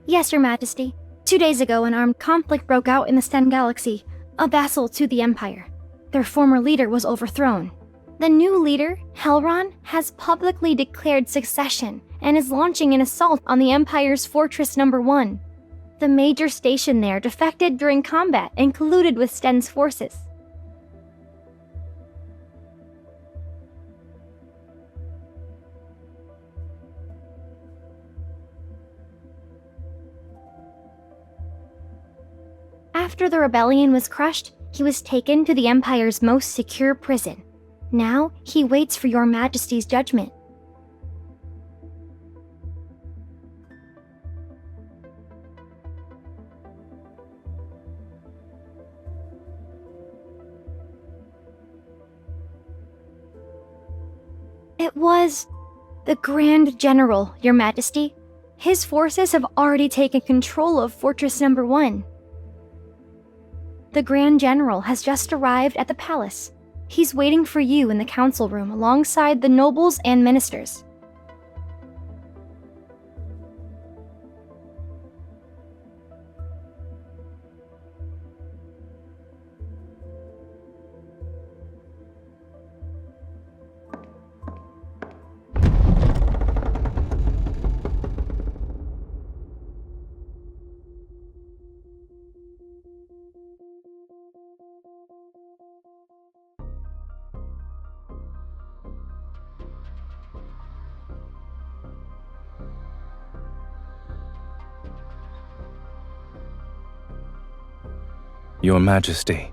Yes, Your Majesty. 2 days ago, an armed conflict broke out in the Sten Galaxy, a vassal to the Empire. Their former leader was overthrown. The new leader, Helron, has publicly declared succession and is launching an assault on the Empire's Fortress Number 1. The major station there defected during combat and colluded with Sten's forces. After the rebellion was crushed, he was taken to the Empire's most secure prison. Now, he waits for Your Majesty's judgment. It was the Grand General, Your Majesty. His forces have already taken control of Fortress Number 1. The Grand General has just arrived at the palace. He's waiting for you in the council room alongside the nobles and ministers. Your Majesty.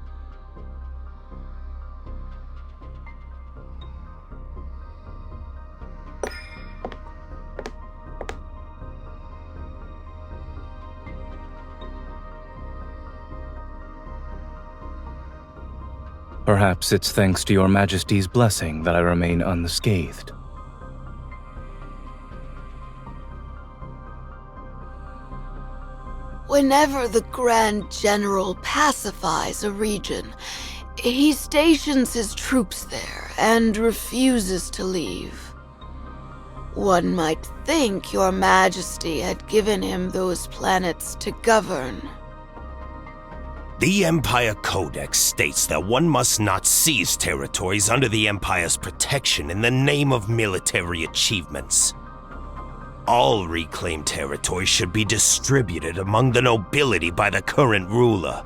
Perhaps it's thanks to Your Majesty's blessing that I remain unscathed. Whenever the Grand General pacifies a region, he stations his troops there and refuses to leave. One might think Your Majesty had given him those planets to govern. The Empire Codex states that one must not seize territories under the Empire's protection in the name of military achievements. All reclaimed territory should be distributed among the nobility by the current ruler.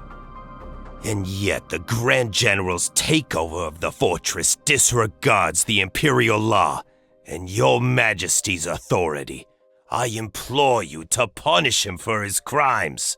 And yet the Grand General's takeover of the fortress disregards the Imperial law and Your Majesty's authority. I implore you to punish him for his crimes.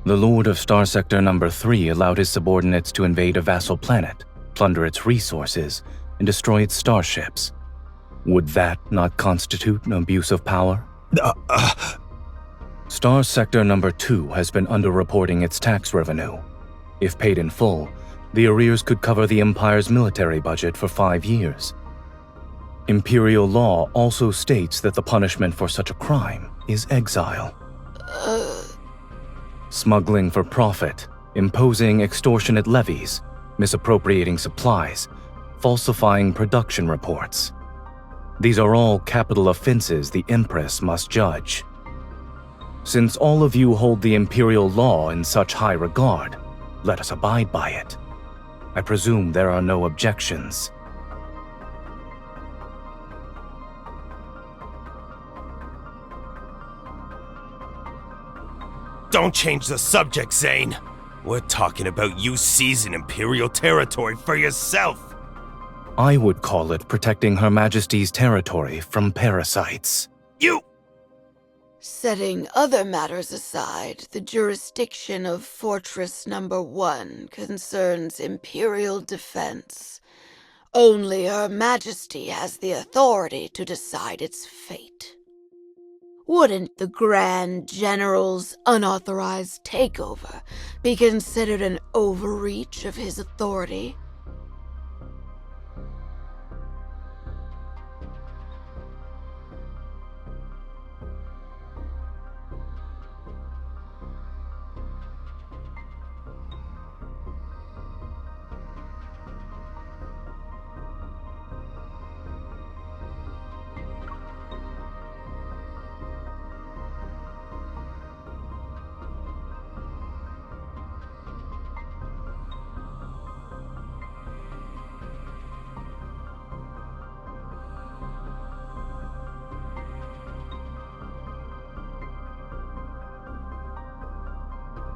The Lord of Star Sector Number 3 allowed his subordinates to invade a vassal planet, plunder its resources, and destroy its starships. Would that not constitute an abuse of power? Star Sector Number 2 has been underreporting its tax revenue. If paid in full, the arrears could cover the Empire's military budget for 5 years. Imperial law also states that the punishment for such a crime is exile. Smuggling for profit, imposing extortionate levies, misappropriating supplies, falsifying production reports. These are all capital offenses the Empress must judge. Since all of you hold the Imperial law in such high regard, let us abide by it. I presume there are no objections. Don't change the subject, Zayne. We're talking about you seizing Imperial territory for yourself. I would call it protecting Her Majesty's territory from parasites. You! Setting other matters aside, the jurisdiction of Fortress Number 1 concerns Imperial defense. Only Her Majesty has the authority to decide its fate. Wouldn't the Grand General's unauthorized takeover be considered an overreach of his authority?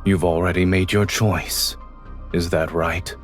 You've already made your choice. Is that right?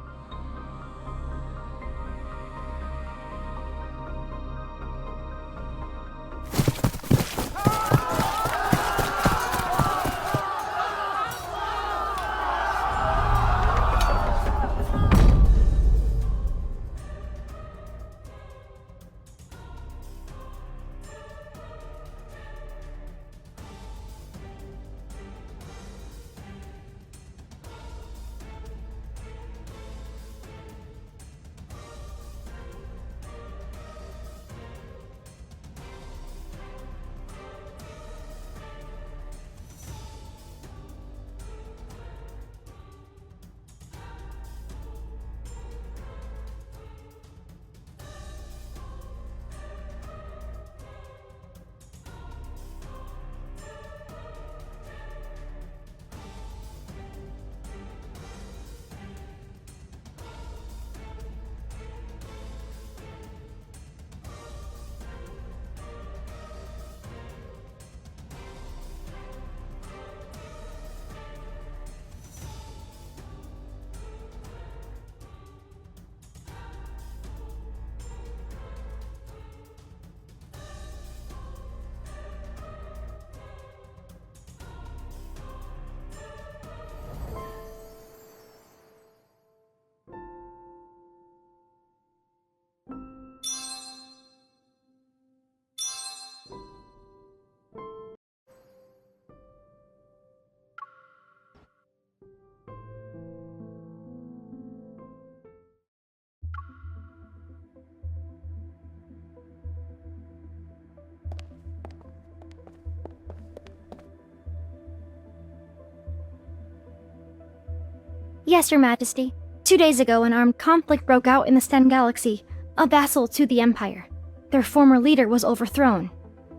Yes, Your Majesty. 2 days ago, an armed conflict broke out in the Sten Galaxy, a vassal to the Empire. Their former leader was overthrown.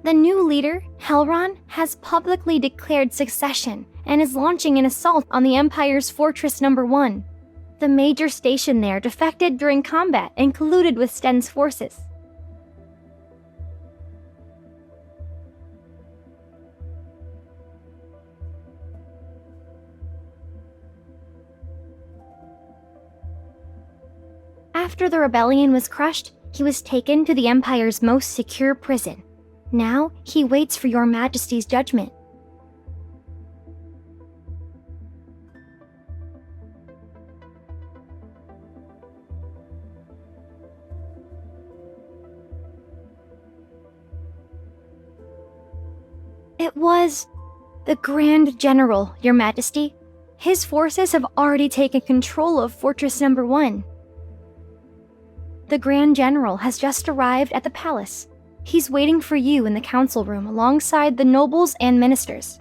The new leader, Helron, has publicly declared succession and is launching an assault on the Empire's Fortress Number 1. The major station there defected during combat and colluded with Sten's forces. After the rebellion was crushed, he was taken to the Empire's most secure prison. Now, he waits for Your Majesty's judgment. It was the Grand General, Your Majesty. His forces have already taken control of Fortress Number 1. The Grand General has just arrived at the palace. He's waiting for you in the council room alongside the nobles and ministers.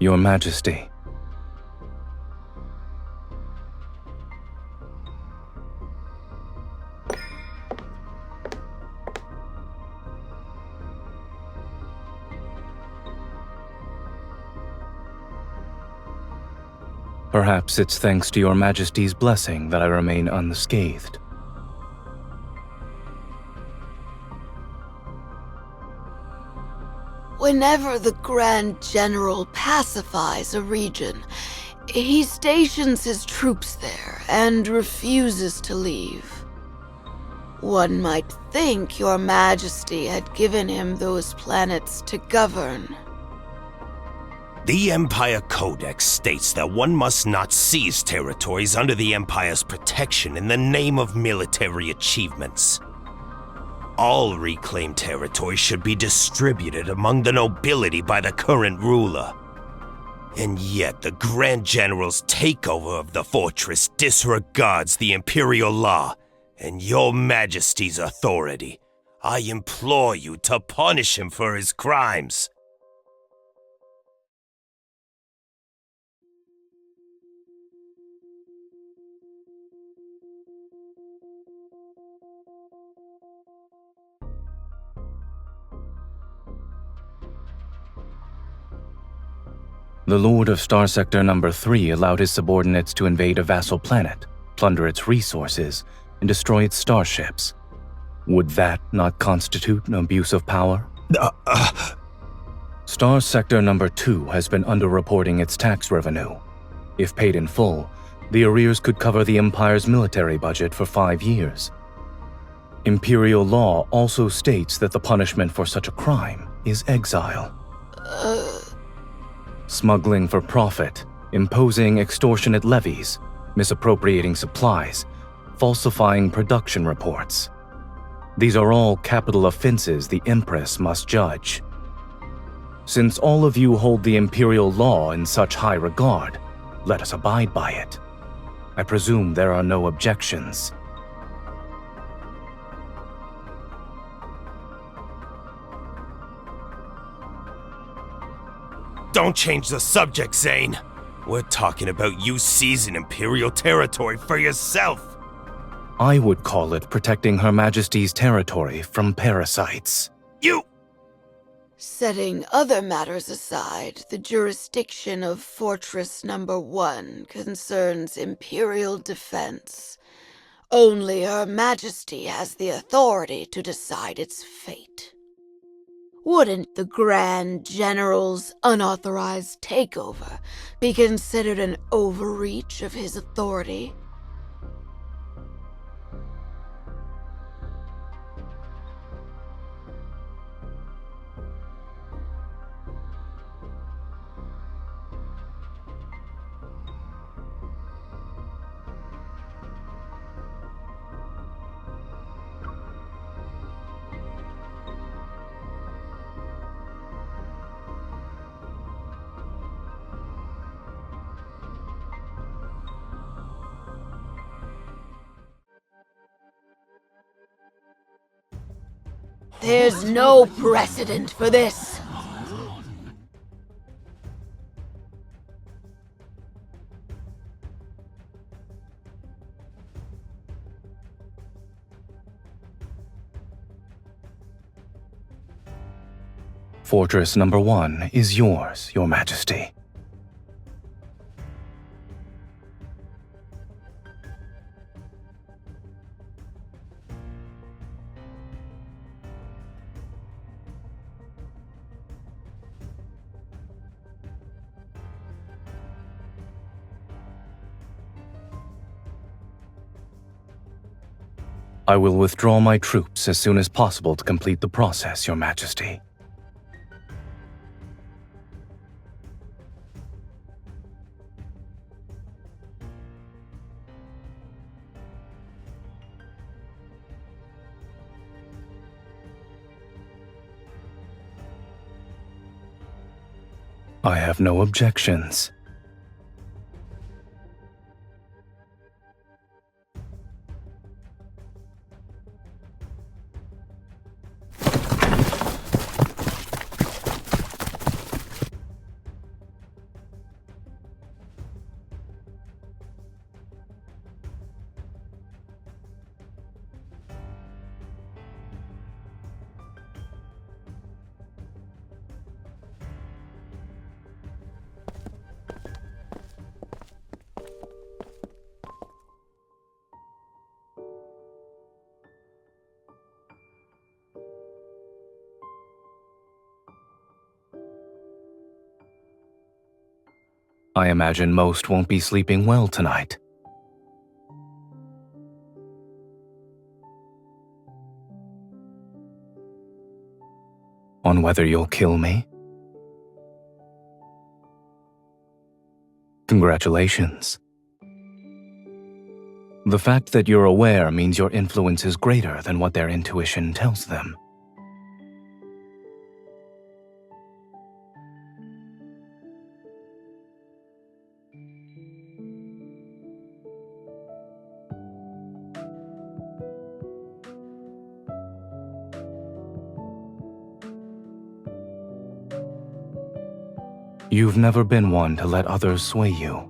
Your Majesty. Perhaps it's thanks to Your Majesty's blessing that I remain unscathed. Whenever the Grand General pacifies a region, he stations his troops there and refuses to leave. One might think Your Majesty had given him those planets to govern. The Empire Codex states that one must not seize territories under the Empire's protection in the name of military achievements. All reclaimed territory should be distributed among the nobility by the current ruler. And yet the Grand General's takeover of the fortress disregards the Imperial law and Your Majesty's authority, I implore you to punish him for his crimes. The Lord of Star Sector Number 3 allowed his subordinates to invade a vassal planet, plunder its resources, and destroy its starships. Would that not constitute an abuse of power? Star Sector Number 2 has been underreporting its tax revenue. If paid in full, the arrears could cover the Empire's military budget for 5 years. Imperial law also states that the punishment for such a crime is exile. Smuggling for profit, imposing extortionate levies, misappropriating supplies, falsifying production reports. These are all capital offenses the Empress must judge. Since all of you hold the Imperial law in such high regard, let us abide by it. I presume there are no objections. Don't change the subject, Zayne. We're talking about you seizing Imperial territory for yourself. I would call it protecting Her Majesty's territory from parasites. You... Setting other matters aside, the jurisdiction of Fortress Number 1 concerns Imperial defense. Only Her Majesty has the authority to decide its fate. Wouldn't the Grand General's unauthorized takeover be considered an overreach of his authority? There's no precedent for this. Fortress Number 1 is yours, Your Majesty. I will withdraw my troops as soon as possible to complete the process, Your Majesty. I have no objections. I imagine most won't be sleeping well tonight. On whether you'll kill me? Congratulations. The fact that you're aware means your influence is greater than what their intuition tells them. You've never been one to let others sway you.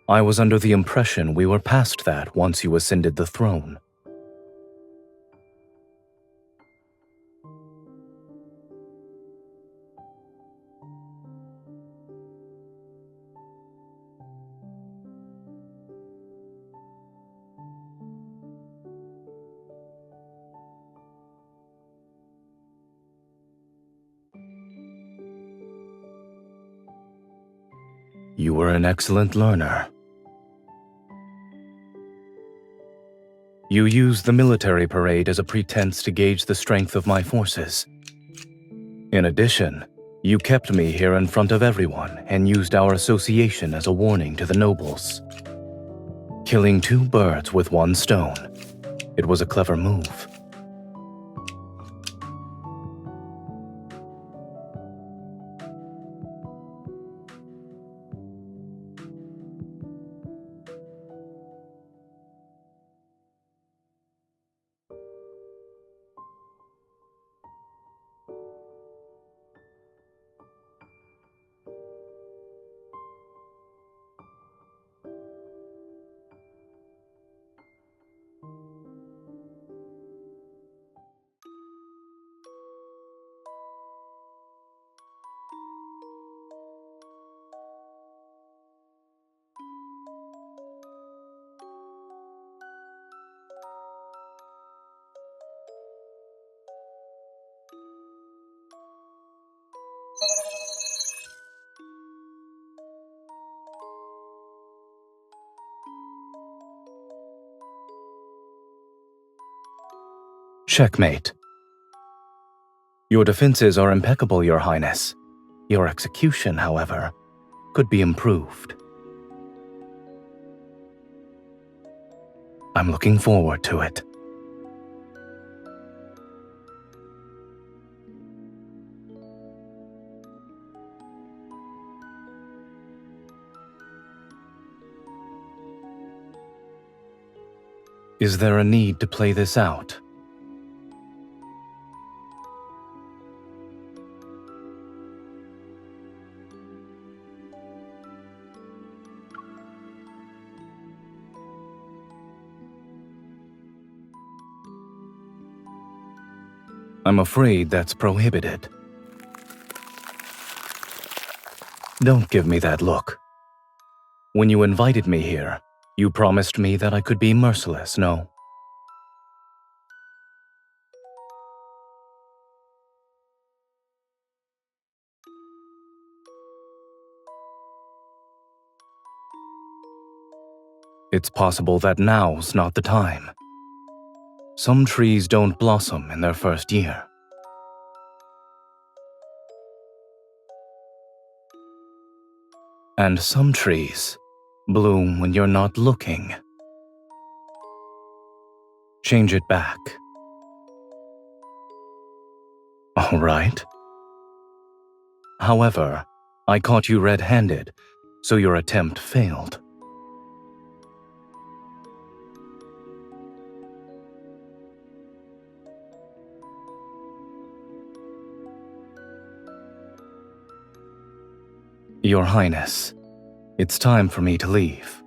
I was under the impression we were past that once you ascended the throne. You were an excellent learner. You used the military parade as a pretense to gauge the strength of my forces. In addition, you kept me here in front of everyone and used our association as a warning to the nobles. Killing two birds with one stone. It was a clever move. Checkmate. Your defenses are impeccable, Your Highness. Your execution, however, could be improved. I'm looking forward to it. Is there a need to play this out? I'm afraid that's prohibited. Don't give me that look. When you invited me here, you promised me that I could be merciless, no? It's possible that now's not the time. Some trees don't blossom in their first year. And some trees bloom when you're not looking. Change it back. All right. However, I caught you red-handed, so your attempt failed. Your Highness, it's time for me to leave.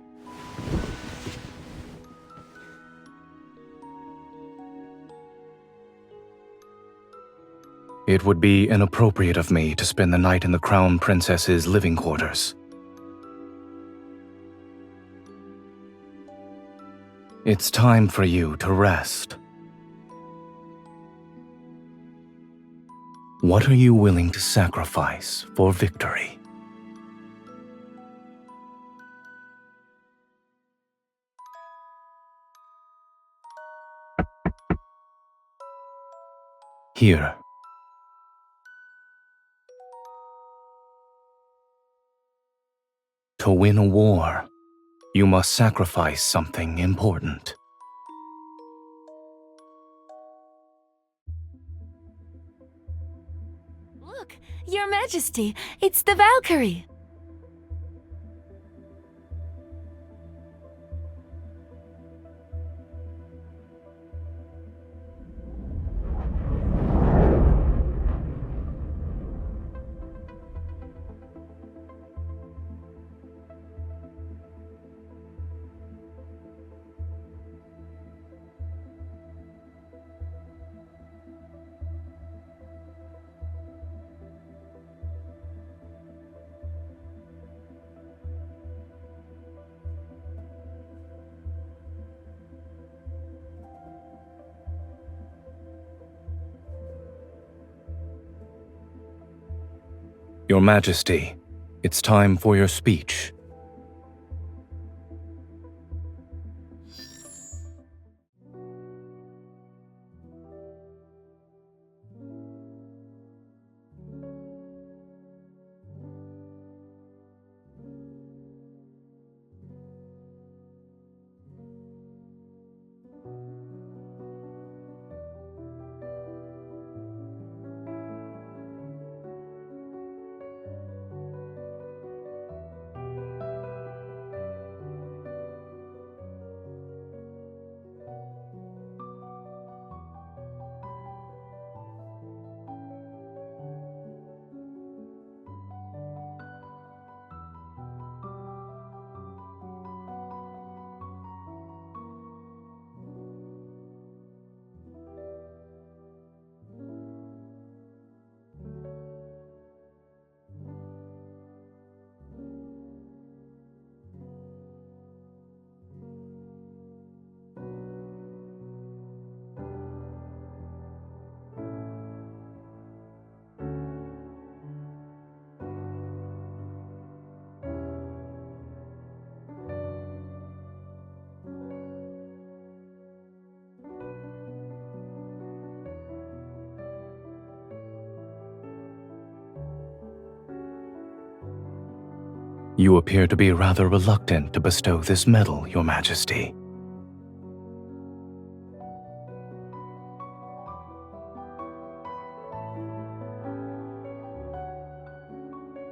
It would be inappropriate of me to spend the night in the Crown Princess's living quarters. It's time for you to rest. What are you willing to sacrifice for victory? Here. To win a war, you must sacrifice something important. Look, Majesty, it's the Valkyrie. Your Majesty, it's time for your speech. You appear to be rather reluctant to bestow this medal, Your Majesty.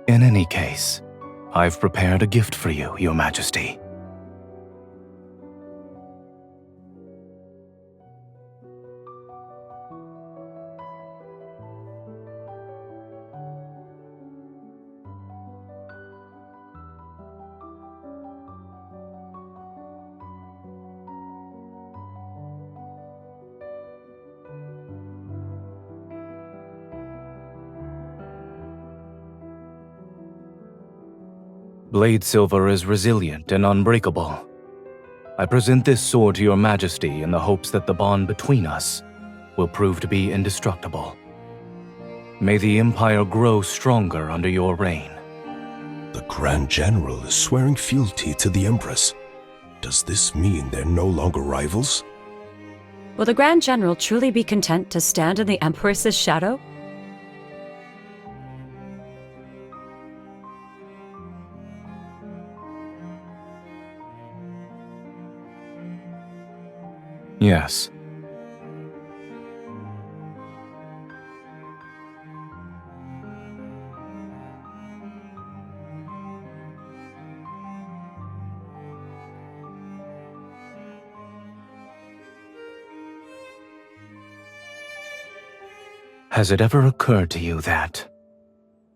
In any case, I've prepared a gift for you, Your Majesty. Blade silver is resilient and unbreakable. I present this sword to Your Majesty in the hopes that the bond between us will prove to be indestructible. May the Empire grow stronger under your reign. The Grand General is swearing fealty to the Empress. Does this mean they're no longer rivals? Will the Grand General truly be content to stand in the Empress's shadow? Yes. Has it ever occurred to you that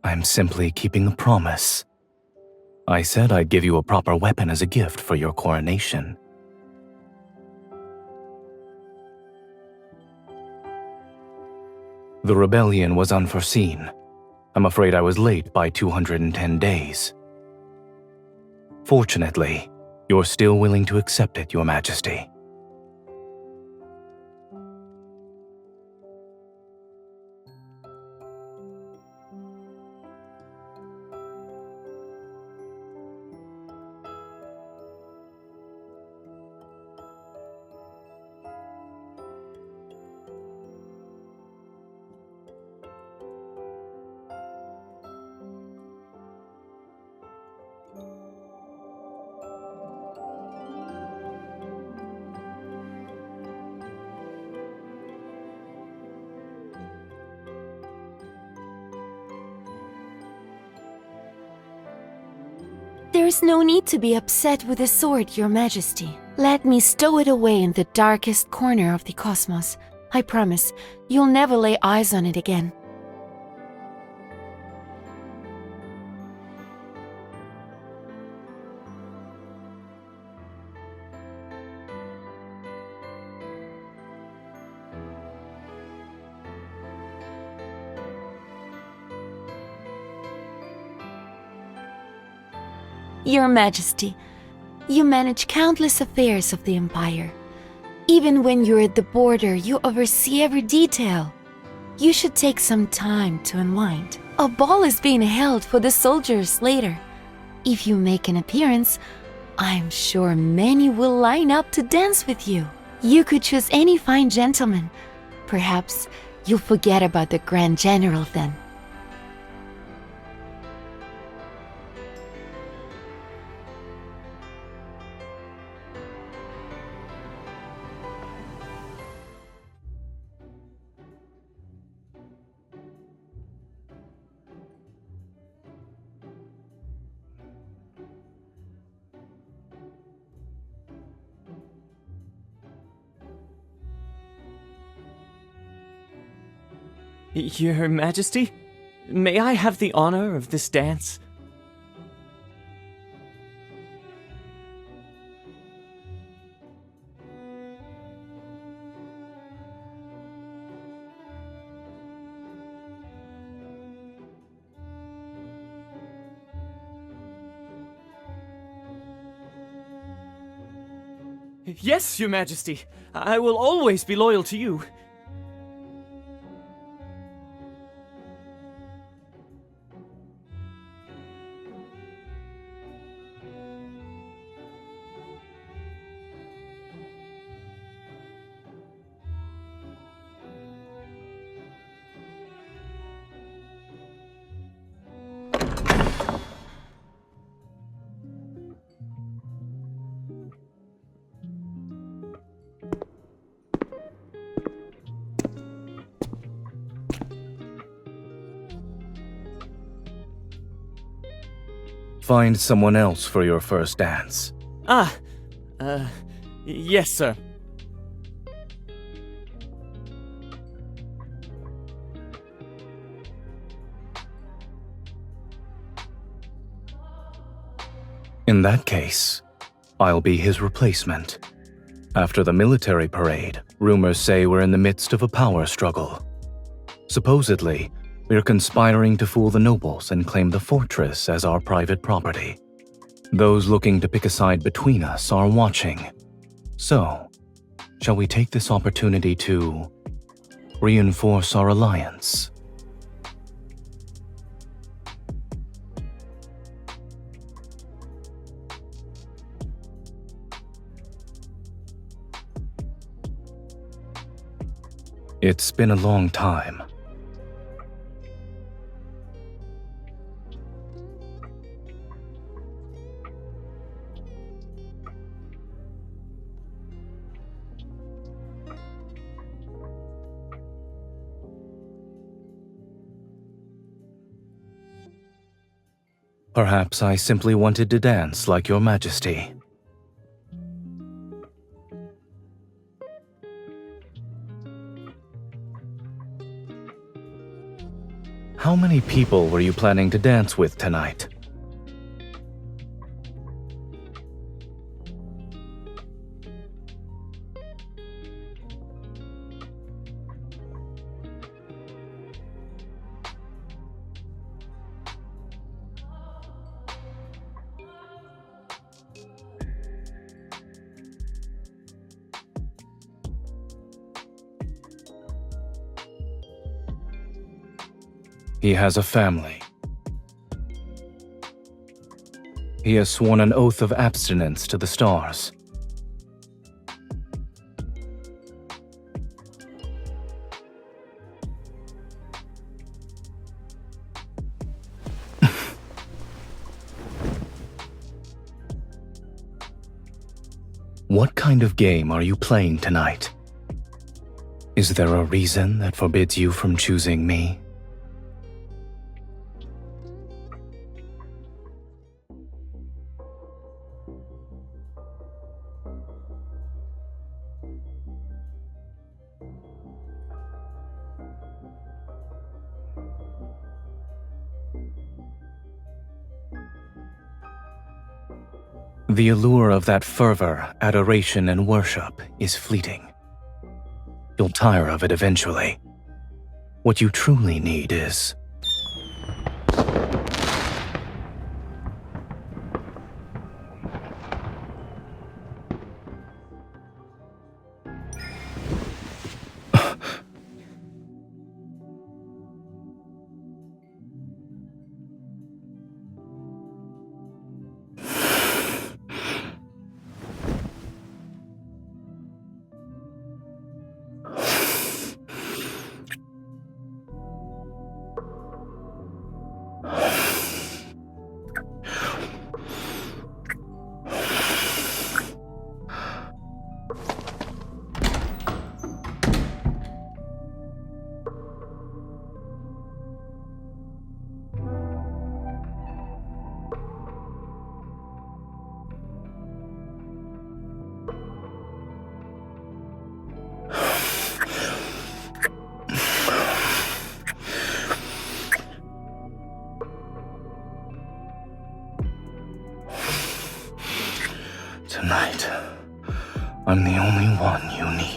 I'm simply keeping a promise? I said I'd give you a proper weapon as a gift for your coronation. The rebellion was unforeseen. I'm afraid I was late by 210 days. Fortunately, you're still willing to accept it, Your Majesty. There is no need to be upset with the sword, Your Majesty. Let me stow it away in the darkest corner of the cosmos. I promise, you'll never lay eyes on it again. Your Majesty, you manage countless affairs of the Empire. Even when you're at the border, you oversee every detail. You should take some time to unwind. A ball is being held for the soldiers later. If you make an appearance, I'm sure many will line up to dance with you. You could choose any fine gentleman. Perhaps you'll forget about the Grand General then. Your Majesty, may I have the honor of this dance? Yes, Your Majesty. I will always be loyal to you. Find someone else for your first dance. Yes, sir. In that case, I'll be his replacement. After the military parade, rumors say we're in the midst of a power struggle. Supposedly, we're conspiring to fool the nobles and claim the fortress as our private property. Those looking to pick a side between us are watching. So, shall we take this opportunity to reinforce our alliance? It's been a long time. Perhaps I simply wanted to dance like Your Majesty. How many people were you planning to dance with tonight? He has a family. He has sworn an oath of abstinence to the stars. What kind of game are you playing tonight? Is there a reason that forbids you from choosing me? The allure of that fervor, adoration, and worship is fleeting. You'll tire of it eventually. What you truly need is... Tonight, I'm the only one you need.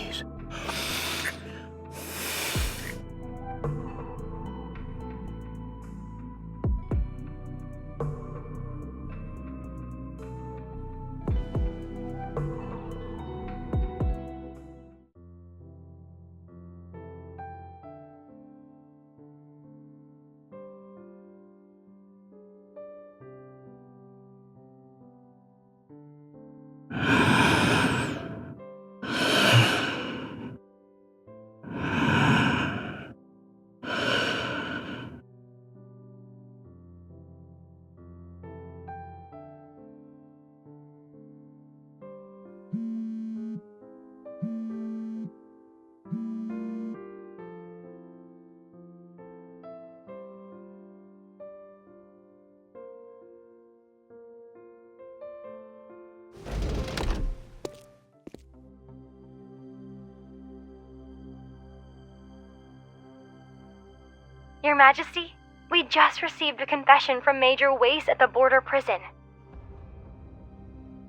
Your Majesty, we just received a confession from Major Wace at the border prison.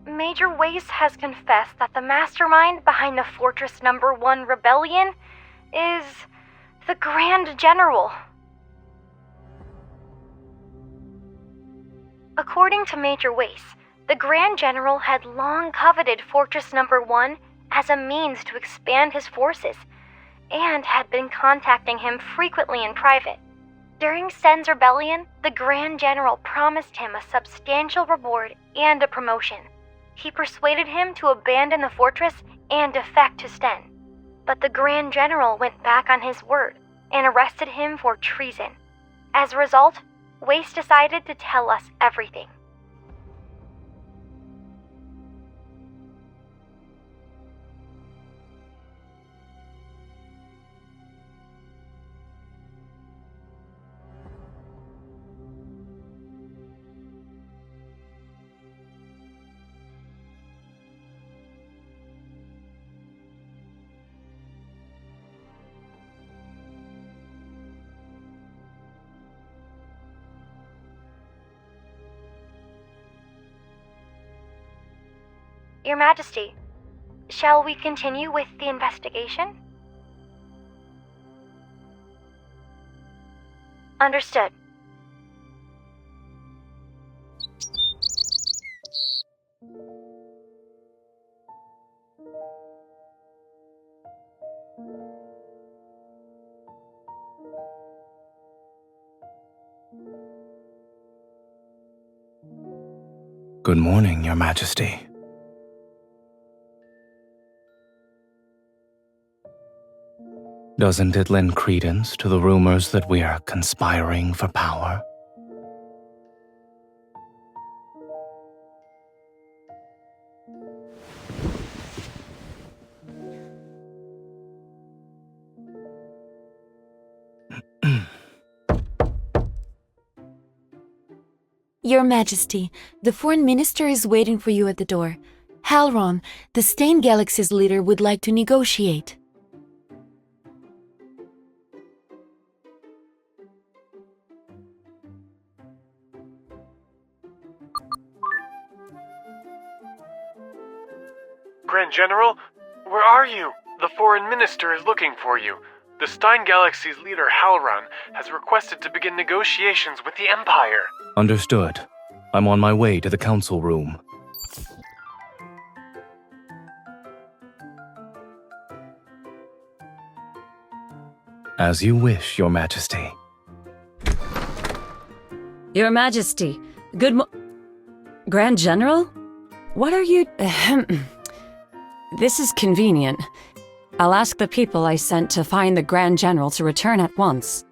Major Wace has confessed that the mastermind behind the Fortress Number 1 rebellion is the Grand General. According to Major Wace, the Grand General had long coveted Fortress Number 1 as a means to expand his forces, and had been contacting him frequently in private. During Sen's rebellion, the Grand General promised him a substantial reward and a promotion. He persuaded him to abandon the fortress and defect to Sten. But the Grand General went back on his word and arrested him for treason. As a result, Wace decided to tell us everything. Your Majesty, shall we continue with the investigation? Understood. Good morning, Your Majesty. Doesn't it lend credence to the rumors that we are conspiring for power? Your Majesty, the Foreign Minister is waiting for you at the door. Halron, the Stain Galaxy's leader, would like to negotiate. Grand General? Where are you? The Foreign Minister is looking for you. The Stein Galaxy's leader, Halron, has requested to begin negotiations with the Empire. Understood. I'm on my way to the council room. As you wish, Your Majesty. Your Majesty, Grand General? What are you... This is convenient. I'll ask the people I sent to find the Grand General to return at once.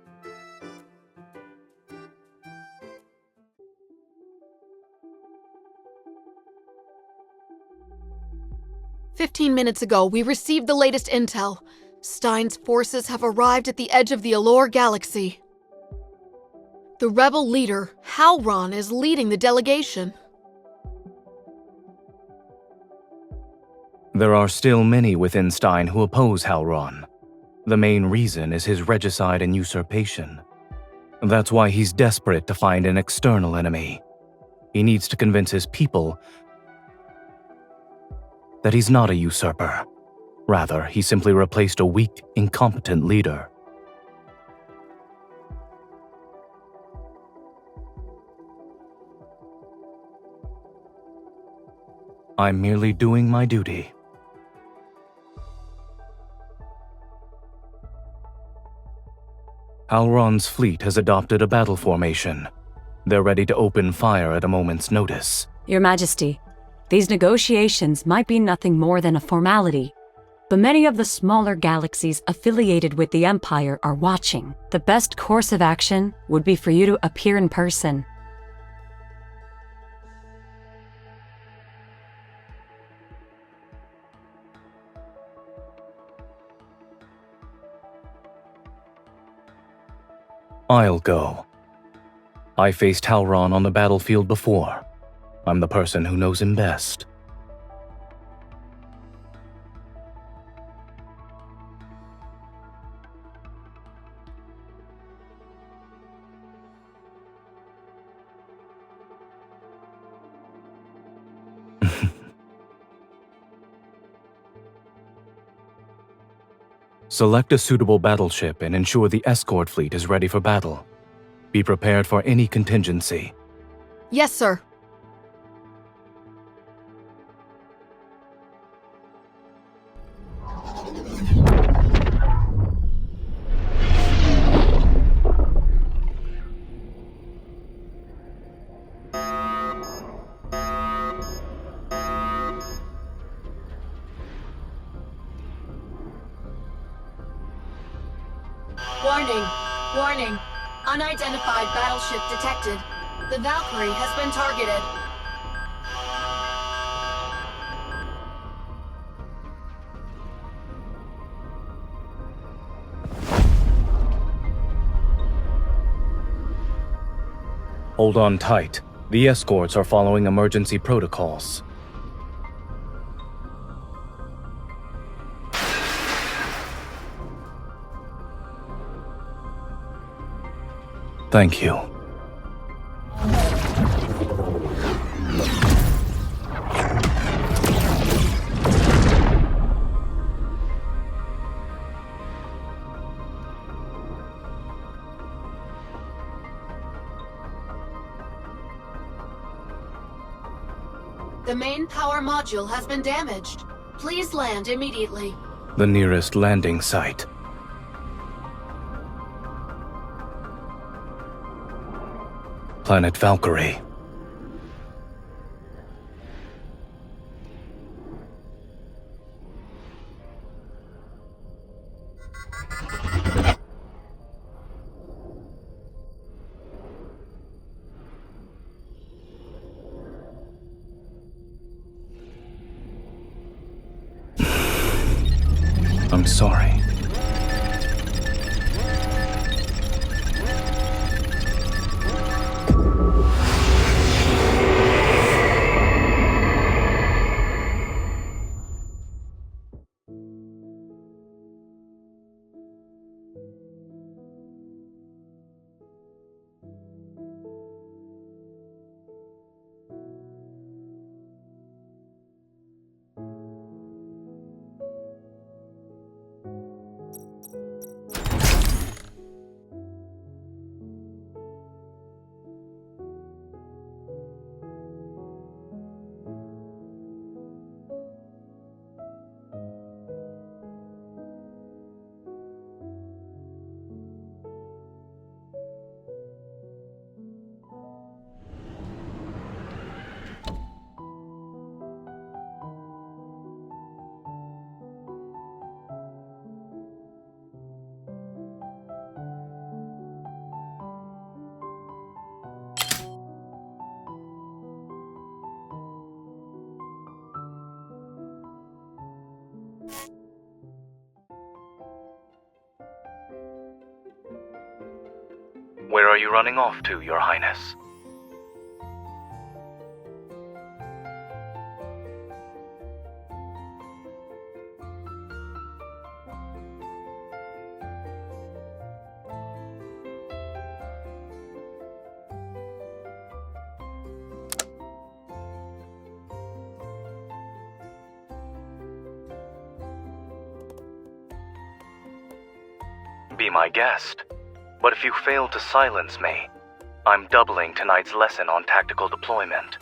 "15 minutes ago, we received the latest intel. Stein's forces have arrived at the edge of the Allure Galaxy. The rebel leader, Halron, is leading the delegation. There are still many within Stein who oppose Halron. The main reason is his regicide and usurpation. That's why he's desperate to find an external enemy. He needs to convince his people that he's not a usurper. Rather, he simply replaced a weak, incompetent leader. I'm merely doing my duty. Halron's fleet has adopted a battle formation. They're ready to open fire at a moment's notice. Your Majesty, these negotiations might be nothing more than a formality, but many of the smaller galaxies affiliated with the Empire are watching. The best course of action would be for you to appear in person. I'll go. I faced Halron on the battlefield before. I'm the person who knows him best. Select a suitable battleship and ensure the escort fleet is ready for battle. Be prepared for any contingency. Yes, sir. Warning. Unidentified battleship detected. The Valkyrie has been targeted. Hold on tight. The escorts are following emergency protocols. Thank you. The main power module has been damaged. Please land immediately. The nearest landing site. Planet Valkyrie. I'm sorry. Where are you running off to, Your Highness? Be my guest. But if you fail to silence me, I'm doubling tonight's lesson on tactical deployment.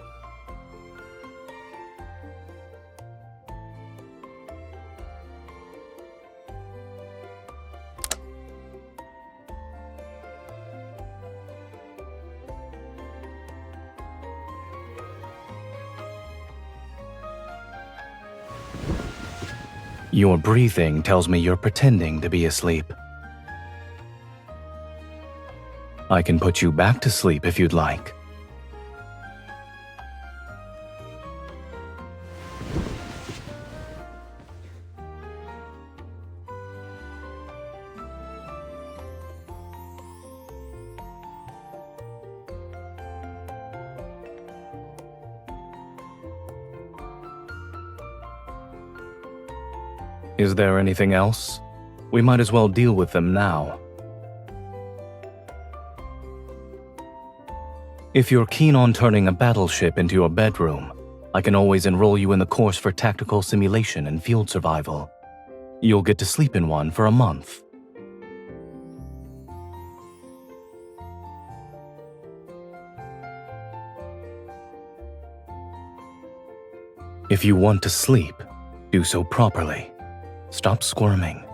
Your breathing tells me you're pretending to be asleep. I can put you back to sleep if you'd like. Is there anything else? We might as well deal with them now. If you're keen on turning a battleship into your bedroom, I can always enroll you in the course for tactical simulation and field survival. You'll get to sleep in one for a month. If you want to sleep, do so properly. Stop squirming.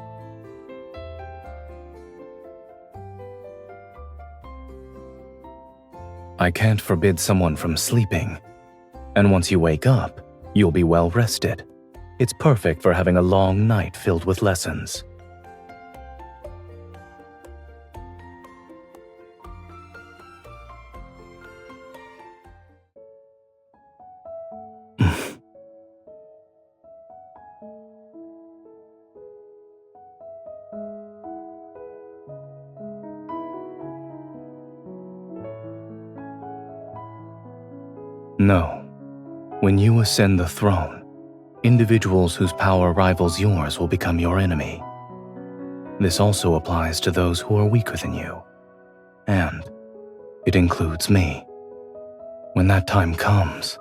I can't forbid someone from sleeping. And once you wake up, you'll be well rested. It's perfect for having a long night filled with lessons. No. When you ascend the throne, individuals whose power rivals yours will become your enemy. This also applies to those who are weaker than you. And it includes me. When that time comes,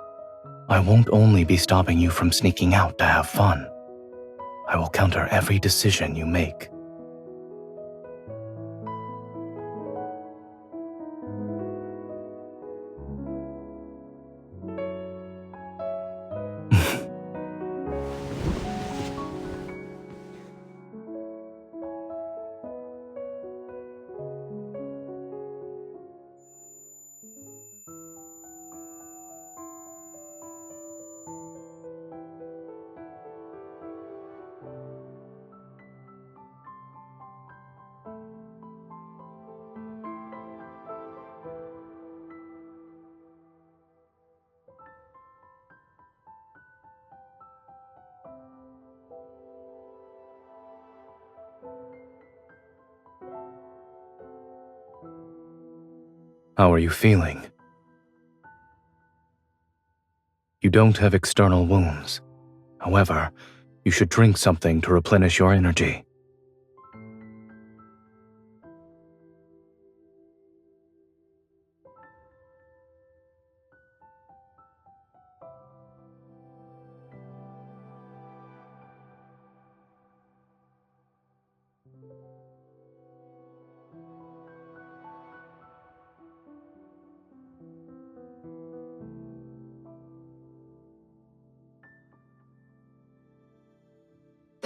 I won't only be stopping you from sneaking out to have fun. I will counter every decision you make. How are you feeling? You don't have external wounds. However, you should drink something to replenish your energy.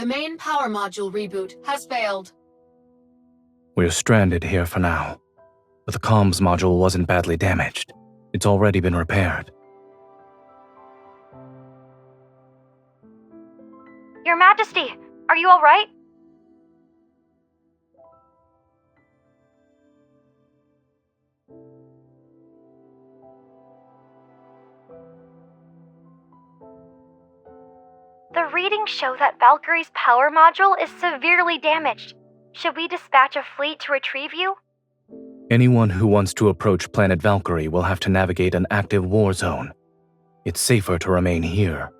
The main power module reboot has failed. We're stranded here for now, but the comms module wasn't badly damaged. It's already been repaired. Your Majesty, are you all right? The readings show that Valkyrie's power module is severely damaged. Should we dispatch a fleet to retrieve you? Anyone who wants to approach planet Valkyrie will have to navigate an active war zone. It's safer to remain here.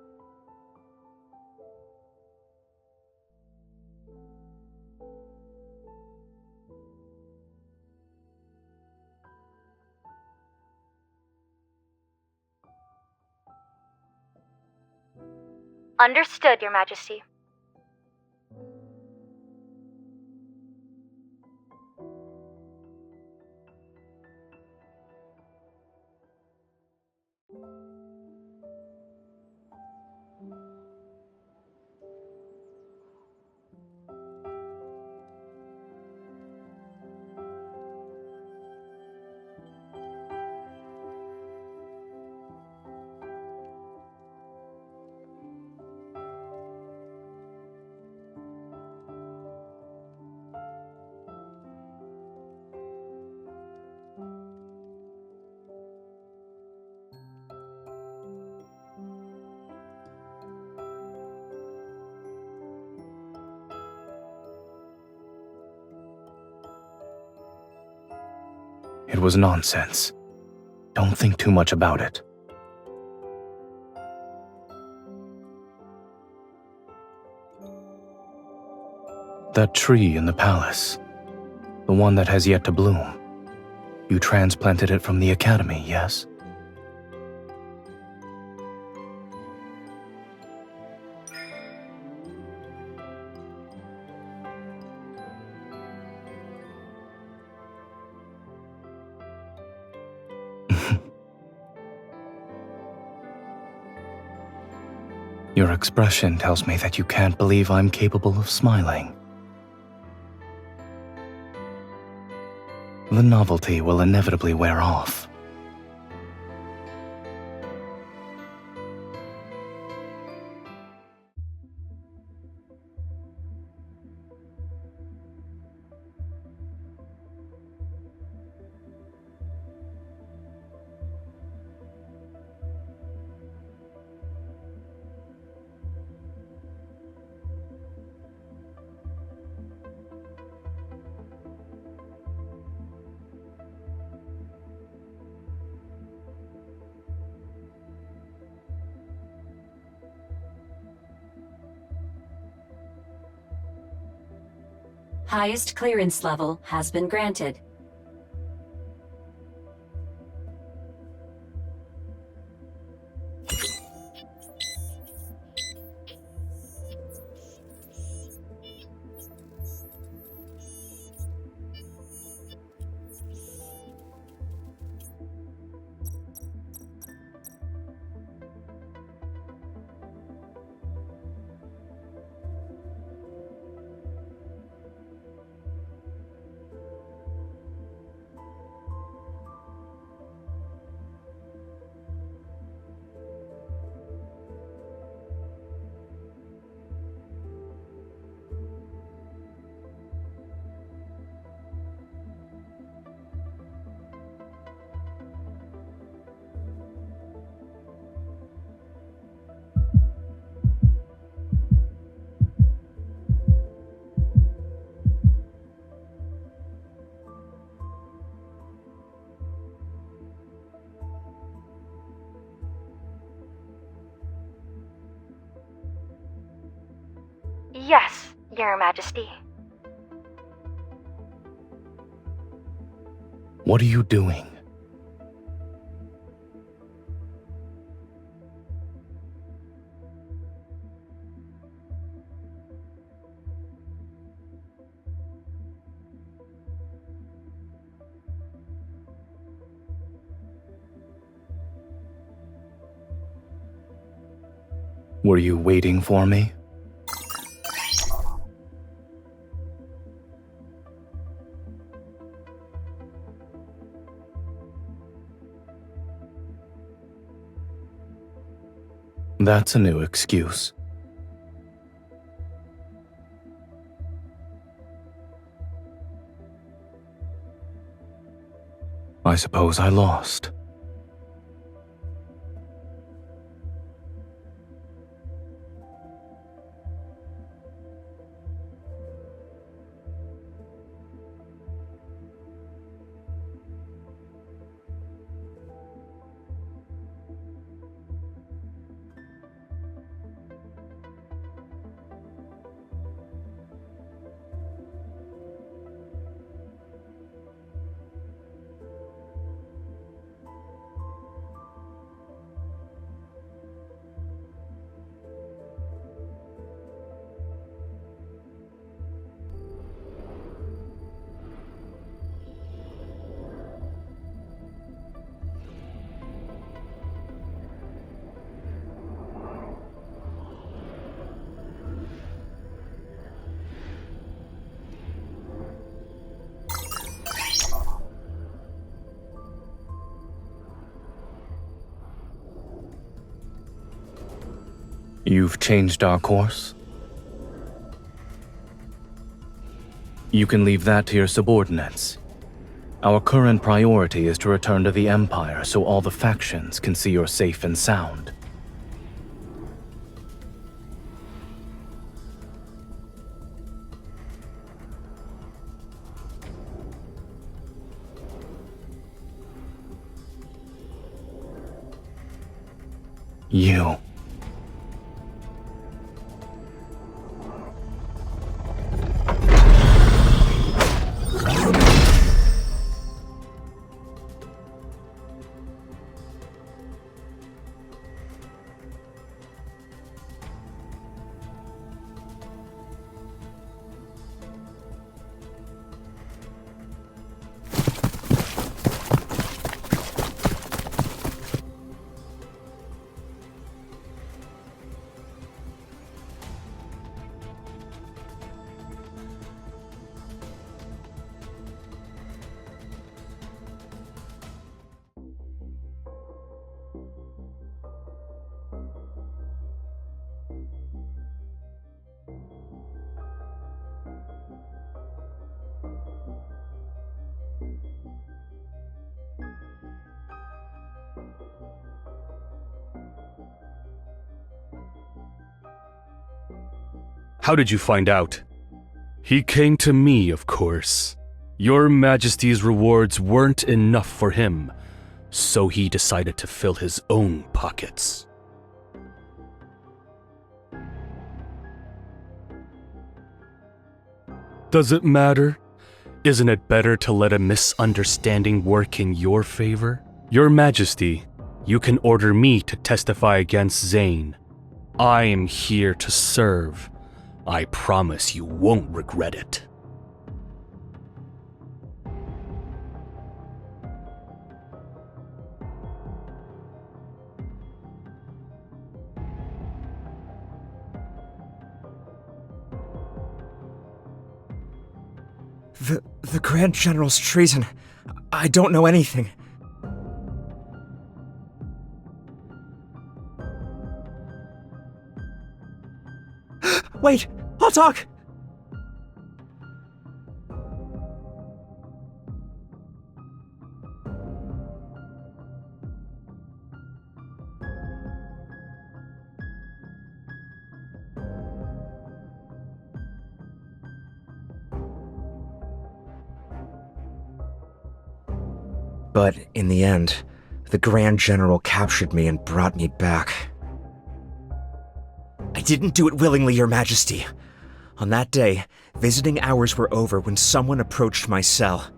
Understood, Your Majesty. It was nonsense. Don't think too much about it. That tree in the palace, the one that has yet to bloom, you transplanted it from the academy, yes? Your expression tells me that you can't believe I'm capable of smiling. The novelty will inevitably wear off. Highest clearance level has been granted. Yes, Your Majesty. What are you doing? Were you waiting for me? That's a new excuse. I suppose I lost. You've changed our course? You can leave that to your subordinates. Our current priority is to return to the Empire so all the factions can see you're safe and sound. You. How did you find out? He came to me, of course. Your Majesty's rewards weren't enough for him, so he decided to fill his own pockets. Does it matter? Isn't it better to let a misunderstanding work in your favor? Your Majesty, you can order me to testify against Zayne. I am here to serve. I promise you won't regret it. The Grand General's treason. I don't know anything. Wait, I'll talk! But in the end, the Grand General captured me and brought me back. I didn't do it willingly, Your Majesty. On that day, visiting hours were over when someone approached my cell.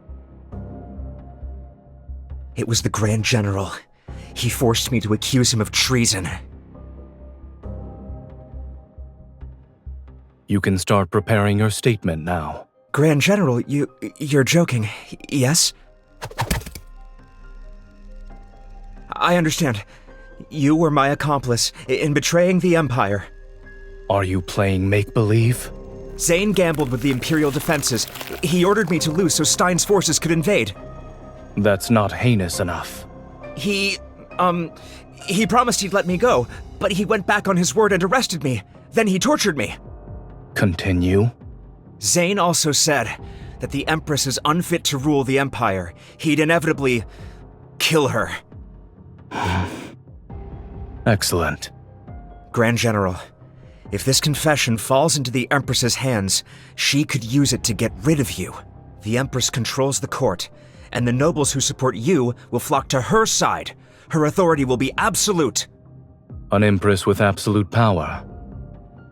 It was the Grand General. He forced me to accuse him of treason. You can start preparing your statement now. Grand General, you're joking, yes? I understand. You were my accomplice in betraying the Empire. Are you playing make-believe? Zayne gambled with the Imperial defenses. He ordered me to lose so Stein's forces could invade. That's not heinous enough. He promised he'd let me go, but he went back on his word and arrested me. Then he tortured me. Continue. Zayne also said that the Empress is unfit to rule the Empire. He'd inevitably kill her. Excellent. Grand General, if this confession falls into the Empress's hands, she could use it to get rid of you. The Empress controls the court, and the nobles who support you will flock to her side. Her authority will be absolute. An Empress with absolute power.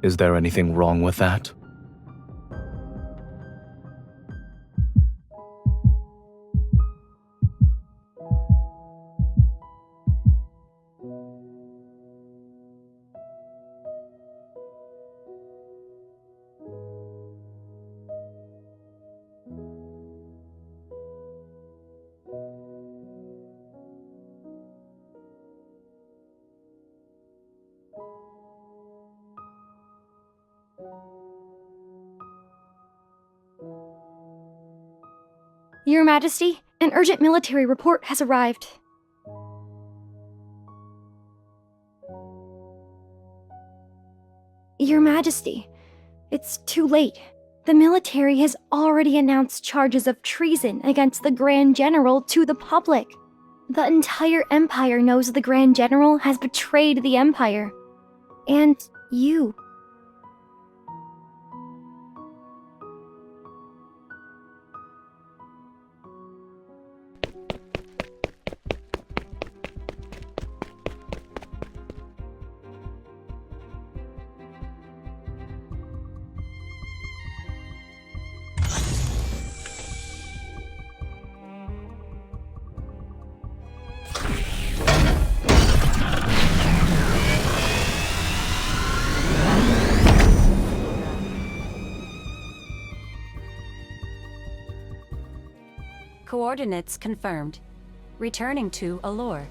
Is there anything wrong with that? Your Majesty, an urgent military report has arrived. Your Majesty, it's too late. The military has already announced charges of treason against the Grand General to the public. The entire Empire knows the Grand General has betrayed the Empire. And you. Coordinates confirmed. Returning to Allure.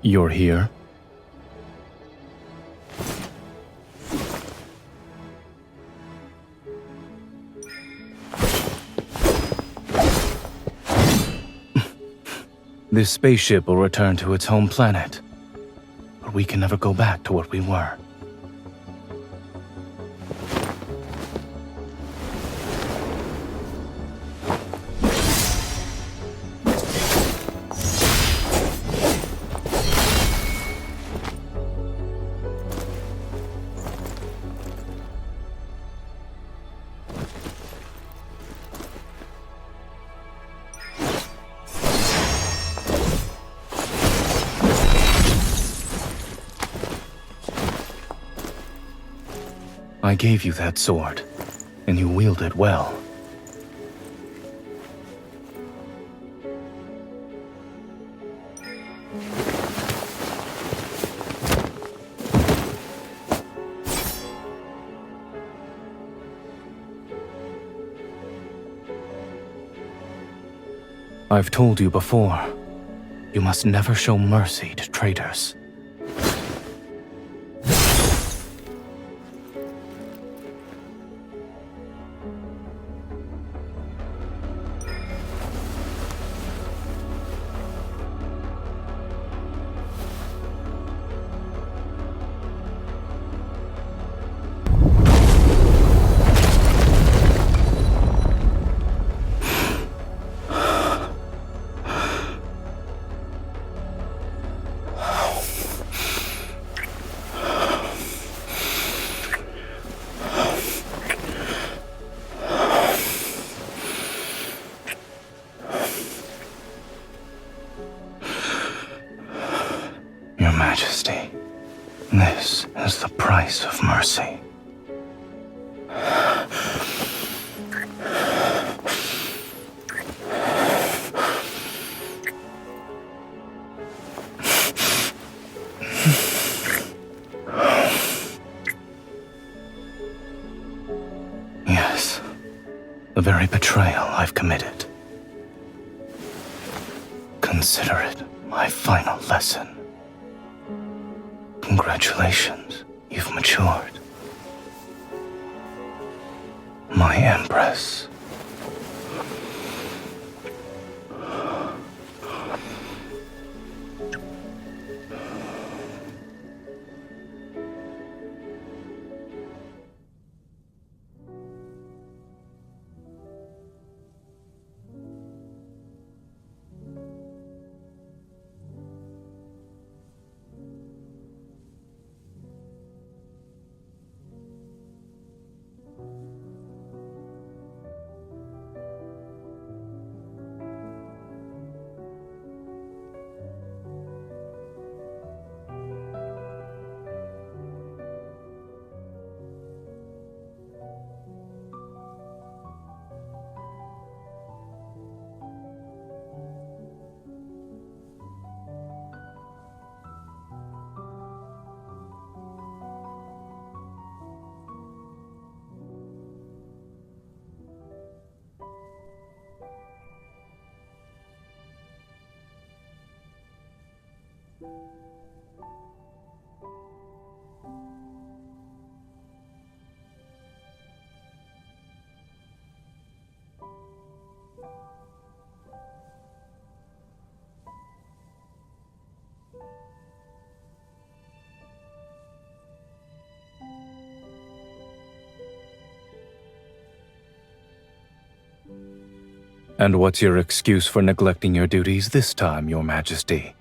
You're here? This spaceship will return to its home planet, but we can never go back to what we were. I gave you that sword, and you wield it well. I've told you before, you must never show mercy to traitors. Your Majesty, this is the price of mercy. Yes, the very betrayal I've committed. Consider it my final lesson. Congratulations, you've matured. My Empress. And what's your excuse for neglecting your duties this time, Your Majesty?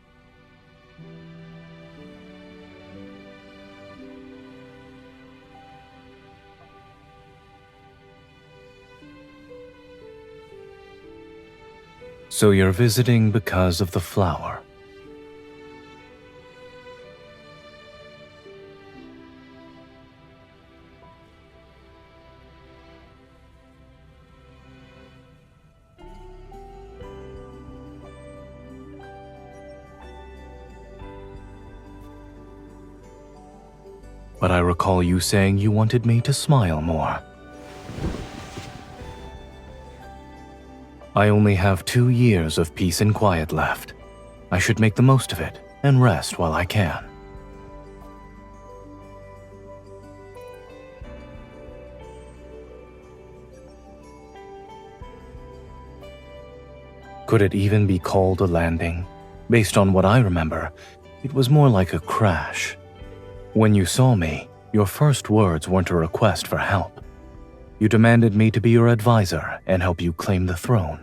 So you're visiting because of the flower. But I recall you saying you wanted me to smile more. I only have 2 years of peace and quiet left. I should make the most of it and rest while I can. Could it even be called a landing? Based on what I remember, it was more like a crash. When you saw me, your first words weren't a request for help. You demanded me to be your advisor and help you claim the throne.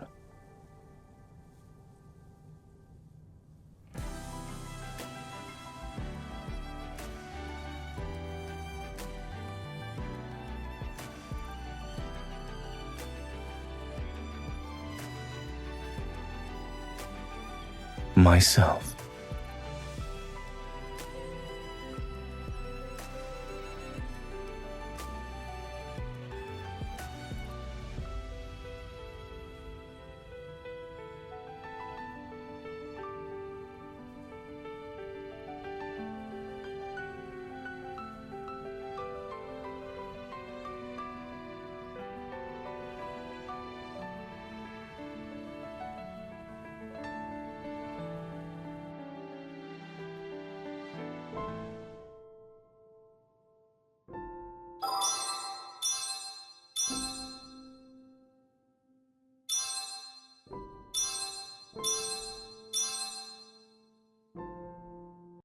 Myself.